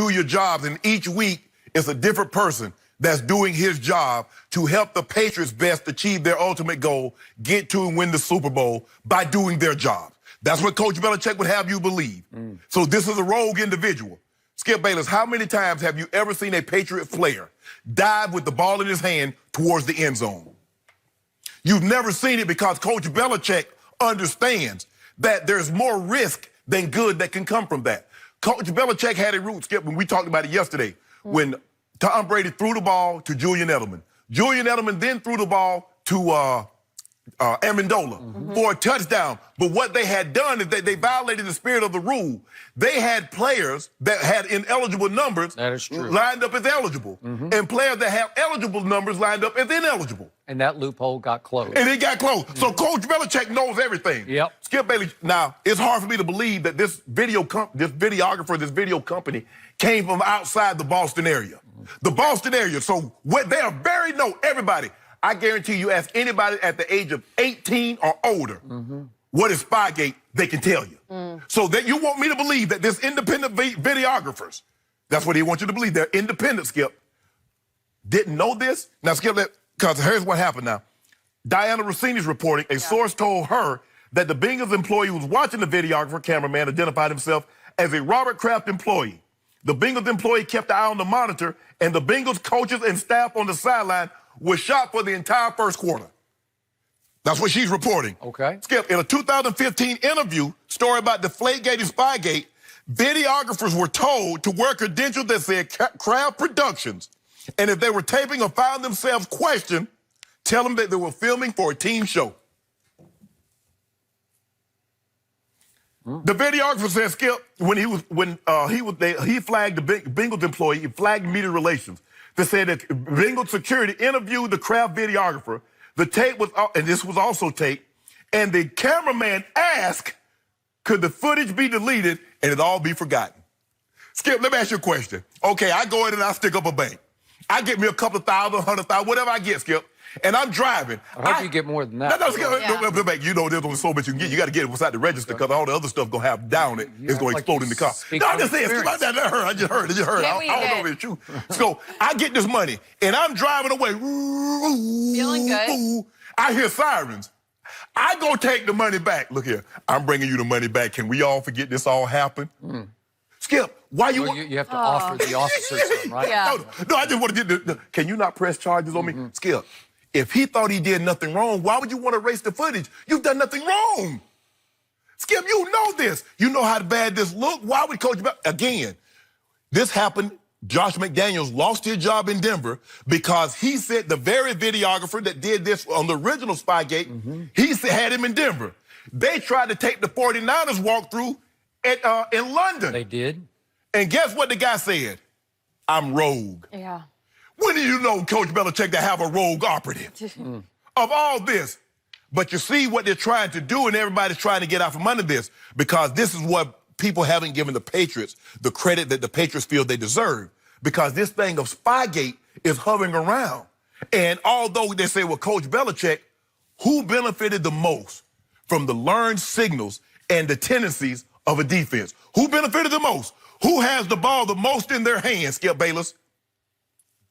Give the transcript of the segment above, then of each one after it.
do your jobs, and each week it's a different person that's doing his job to help the Patriots best achieve their ultimate goal, get to and win the Super Bowl by doing their job. That's what Coach Belichick would have you believe. So this is a rogue individual. Skip Bayless, how many times have you ever seen a Patriot player dive with the ball in his hand towards the end zone? You've never seen it because Coach Belichick understands that there's more risk than good that can come from that. Coach Belichick had a route, Skip, when we talked about it yesterday, when Tom Brady threw the ball to Julian Edelman. Julian Edelman then threw the ball to Amendola for a touchdown. But what they had done is that they violated the spirit of the rule. They had players that had ineligible numbers that is true. lined up as eligible, and players that have eligible numbers lined up as ineligible. And that loophole got closed. And it got closed. So Coach Belichick knows everything. Yep. Skip Bailey, now, it's hard for me to believe that this videographer, this video company, came from outside the Boston area. The Boston area. So what they are very everybody. I guarantee you, ask anybody at the age of 18 or older, what is Spygate, they can tell you. So that you want me to believe that this independent videographers, that's what they want you to believe, they're independent, Skip, didn't know this? Now, Skip, because here's what happened now. Diana Rossini's reporting, a source told her that the Bengals employee who was watching the videographer, cameraman, identified himself as a Robert Kraft employee. The Bengals employee kept an eye on the monitor, and the Bengals coaches and staff on the sideline was shot for the entire first quarter. That's what she's reporting. Okay. Skip, in a 2015 interview, story about Deflategate and Spygate, videographers were told to wear credentials that said Kraft Productions. And if they were taping or found themselves questioned, tell them that they were filming for a team show. The videographer said, Skip, when he flagged the Bengals employee, he flagged media relations. They said that Bengals security interviewed the Kraft videographer. The tape was, and this was also taped, and the cameraman asked, could the footage be deleted and it all be forgotten? Skip, let me ask you a question. Okay, I go in and I stick up a bank. I get me a couple of thousand, 100,000, whatever I get, Skip, and I'm driving. I hope you get more than that. No, Skip, you know there's only so much you can get. You got to get it inside the register because all the other stuff going to have down it. It's going to explode in the car. No, I'm just saying, Skip, I just heard. I don't know if it's true. So I get this money, and I'm driving away. Feeling good. I hear sirens. I go take the money back. Look here, I'm bringing you the money back. Can we all forget this all happened? Skip, why you... Well, you have to offer the officers some, right? Yeah. No, I just want to get can you not press charges on me? Skip, if he thought he did nothing wrong, why would you want to erase the footage? You've done nothing wrong. Skip, you know this. You know how bad this looked. Why would Coach... Again, this happened... Josh McDaniels lost his job in Denver because he said the very videographer that did this on the original Spygate, he had him in Denver. They tried to take the 49ers walkthrough in London. They did. And guess what the guy said? I'm rogue. Yeah. When do you know, Coach Belichick, to have a rogue operative of all this? But you see what they're trying to do, and everybody's trying to get out from under this because this is what people haven't given the Patriots the credit that the Patriots feel they deserve because this thing of Spygate is hovering around. And although they say, well, Coach Belichick, who benefited the most from the learned signals and the tendencies of a defense? Who benefited the most? Who has the ball the most in their hands, Skip Bayless?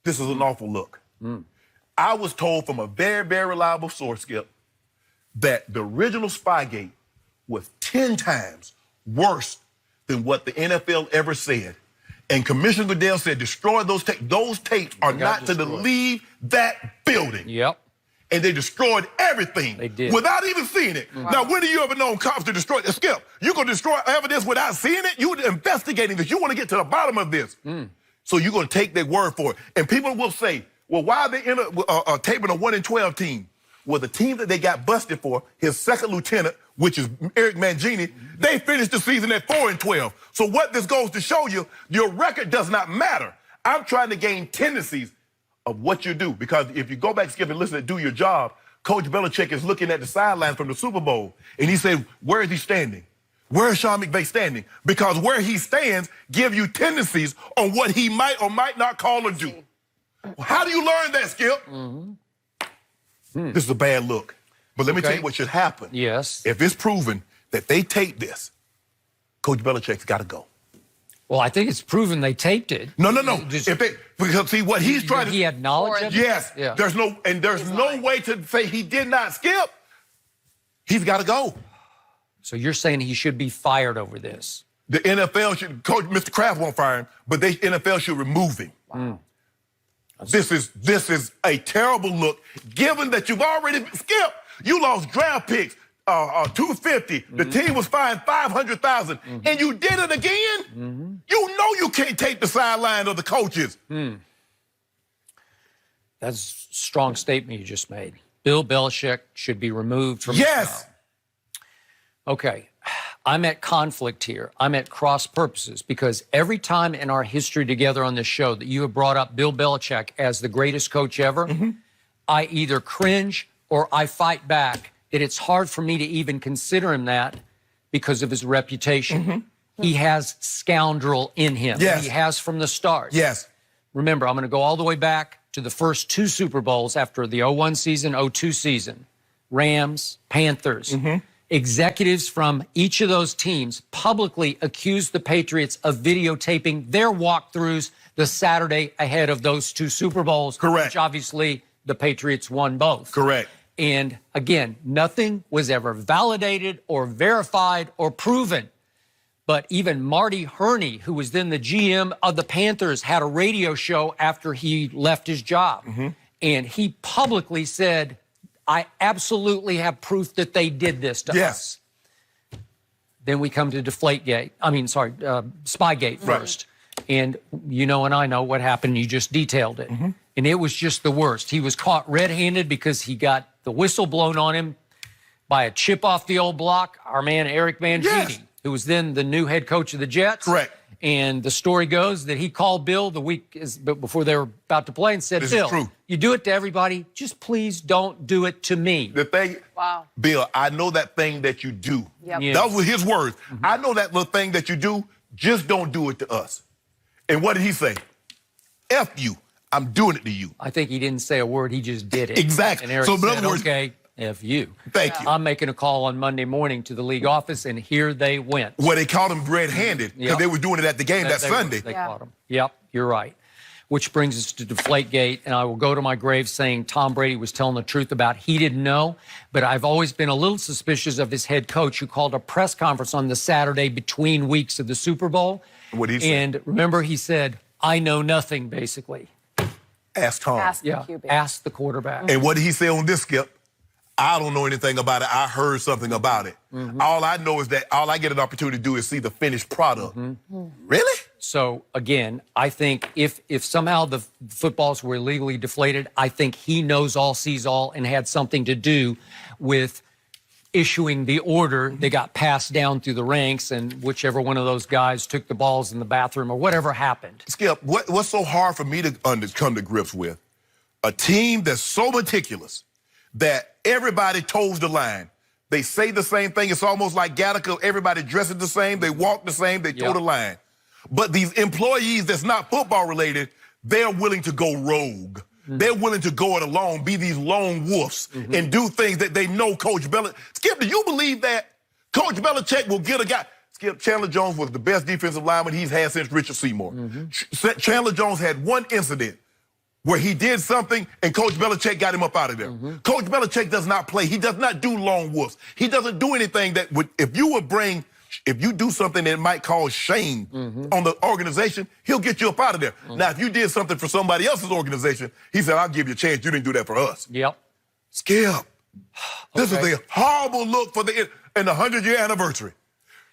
This is an awful look. I was told from a very, very reliable source, Skip, that the original Spygate was 10 times worse than what the NFL ever said. And Commissioner Goodell said, destroy those tapes. Those tapes are not to leave that building. Yep. And they destroyed everything. They did. Without even seeing it. Now, when have you ever known cops to destroy it? Skip, you going to destroy evidence without seeing it? You're investigating this. You want to get to the bottom of this. So you're going to take their word for it. And people will say, well, why are they taping a 1-12 team? Well, the team that they got busted for, his second lieutenant, which is Eric Mangini, they finished the season at 4-12. So what this goes to show you, your record does not matter. I'm trying to gain tendencies of what you do. Because if you go back, Skip, and listen to Do Your Job, Coach Belichick is looking at the sidelines from the Super Bowl, and he said, where is he standing? Where is Sean McVay standing? Because where he stands give you tendencies on what he might or might not call or do. How do you learn that, Skip? This is a bad look. But let me tell you what should happen. Yes. If it's proven that they take this, Coach Belichick's got to go. Well, I think it's proven they taped it. No. Just, Because see what he's trying to. He had knowledge of it? Yes. Yeah. There's no way to say he did not skip. He's got to go. So you're saying he should be fired over this? The NFL should, Coach Mr. Kraft won't fire him, but the NFL should remove him. Wow. This is a terrible look, given that you've already skipped. You lost draft picks, $250. The team was fined $500,000, and you did it again. You know you can't take the sideline of the coaches. That's a strong statement you just made. Bill Belichick should be removed from his job. Okay. I'm at conflict here. I'm at cross purposes because every time in our history together on this show that you have brought up Bill Belichick as the greatest coach ever, I either cringe or I fight back that it's hard for me to even consider him that because of his reputation. He has scoundrel in him. Yes. He has from the start. Yes. Remember, I'm going to go all the way back to the first 2 Super Bowls after the 01 season, 02 season. Rams, Panthers. Executives from each of those teams publicly accused the Patriots of videotaping their walkthroughs the Saturday ahead of those 2 Super Bowls. Correct. Which obviously the Patriots won both. Correct. And again, nothing was ever validated or verified or proven. But even Marty Herney, who was then the GM of the Panthers, had a radio show after he left his job. And he publicly said, I absolutely have proof that they did this to us. Then we come to Spygate first. And you know and I know what happened. You just detailed it. And it was just the worst. He was caught red-handed because he got the whistle blown on him by a chip off the old block, our man Eric Mangini, who was then the new head coach of the Jets. Correct. And the story goes that he called Bill the week before they were about to play and said, Bill, you do it to everybody, just please don't do it to me. The thing, Bill, I know that thing that you do. Yes. That was his words. I know that little thing that you do, just don't do it to us. And what did he say? F you, I'm doing it to you. I think he didn't say a word, he just did it. Exactly. And Eric So in said, other words, okay, F you. Thank you. I'm making a call on Monday morning to the league office, and here they went. Well, they caught him red-handed because they were doing it at the game that Sunday. They caught him. Yep, you're right. Which brings us to Deflategate, and I will go to my grave saying Tom Brady was telling the truth about he didn't know, but I've always been a little suspicious of his head coach who called a press conference on the Saturday between weeks of the Super Bowl. What did he say? And remember, he said, I know nothing, basically. Ask Tom. Ask the QB. Ask the quarterback. And what did he say on this, Skip? I don't know anything about it. I heard something about it. All I know is that all I get an opportunity to do is see the finished product. Really? So, again, I think if somehow the footballs were illegally deflated, I think he knows all, sees all, and had something to do with issuing the order that got passed down through the ranks, and whichever one of those guys took the balls in the bathroom or whatever happened. Skip, what's so hard for me to come to grips with? A team that's so meticulous that everybody toes the line. They say the same thing. It's almost like Gattaca. Everybody dresses the same. They walk the same. They toe the line. But these employees that's not football related, they're willing to go rogue. They're willing to go it alone, be these lone wolves, and do things that they know Coach Belichick. Skip, do you believe that Coach Belichick will get a guy? Skip, Chandler Jones was the best defensive lineman he's had since Richard Seymour. Chandler Jones had one incident where he did something and Coach Belichick got him up out of there. Coach Belichick does not play. He does not do lone wolves. He doesn't do anything that would, if you do something that might cause shame on the organization, he'll get you up out of there. Now, if you did something for somebody else's organization, he said, I'll give you a chance. You didn't do that for us. Skip, this is a horrible look for the 100-year anniversary.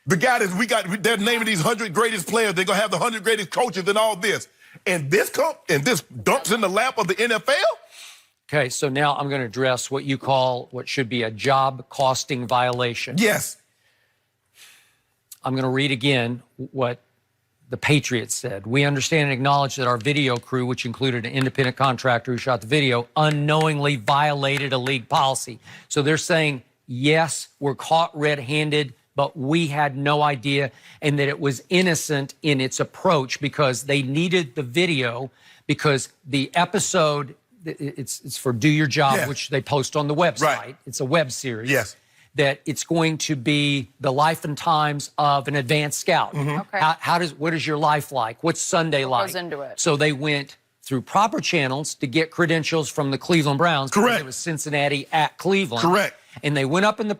The guy that they're naming these 100 greatest players. They're going to have the 100 greatest coaches and all this. And this dumps in the lap of the NFL? Okay, so now I'm going to address what you call what should be a job-costing violation. Yes. I'm going to read again what the Patriots said. We understand and acknowledge that our video crew, which included an independent contractor who shot the video, unknowingly violated a league policy. So they're saying, yes, we're caught red-handed, but we had no idea, and that it was innocent in its approach because they needed the video because the episode, it's for Do Your Job, which they post on the website. It's a web series. that it's going to be the life and times of an advanced scout. Okay. What is your life like? What's Sunday like? goes into it? So they went through proper channels to get credentials from the Cleveland Browns. Correct. Because it was Cincinnati at Cleveland. Correct. And they went up in the